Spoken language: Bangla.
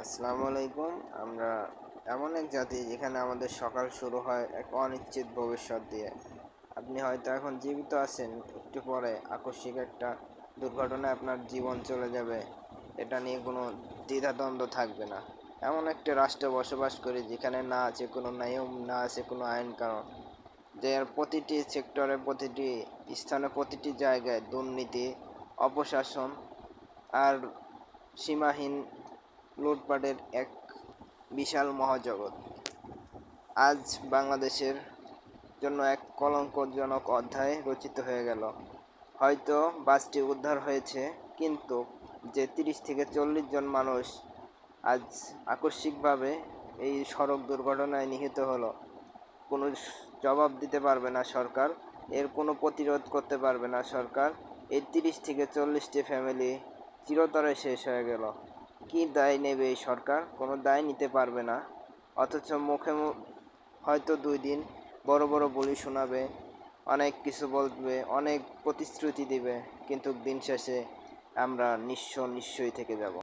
আসসালামু আলাইকুম। আমরা এমন এক জাতি যেখানে আমাদের সকাল শুরু হয় এক অনিশ্চিত ভবিষ্যৎ দিয়ে। আপনি হয়তো এখন জীবিত আছেন, একটু পরে আকস্মিক একটা দুর্ঘটনায় আপনার জীবন চলে যাবে, এটা নিয়ে কোনো দ্বিধাদ্বন্দ্ব থাকবে না। এমন একটা রাষ্ট্রে বসবাস করি যেখানে না আছে কোনো নিয়ম, না আছে কোনো আইন কানুন, যে প্রতিটি সেক্টরে, প্রতিটি স্থানে, প্রতিটি জায়গায় দুর্নীতি, অপশাসন আর সীমাহীন লুটপাটের এক বিশাল মহাজগৎ। আজ বাংলাদেশের জন্য এক কলঙ্কজনক অধ্যায় রচিত হয়ে গেল। হয়তো বাসটি উদ্ধার হয়েছে, কিন্তু যে 30 থেকে 40 জন মানুষ আজ আকস্মিকভাবে এই সড়ক দুর্ঘটনায় নিহত হলো, কোনো জবাব দিতে পারবে না সরকার, এর কোনো প্রতিরোধ করতে পারবে না সরকার। এই 30 থেকে 40টি ফ্যামিলি চিরতরে শেষ হয়ে গেল। কী দায় নেবে এই সরকার? কোনো দায় নিতে পারবে না। অথচ মুখে হয়তো 2 দিন বড় বড় বলি শোনাবে, অনেক কিছু বলবে, অনেক প্রতিশ্রুতি দিবে, কিন্তু দিন শেষে আমরা নিঃস্বই থেকে যাব।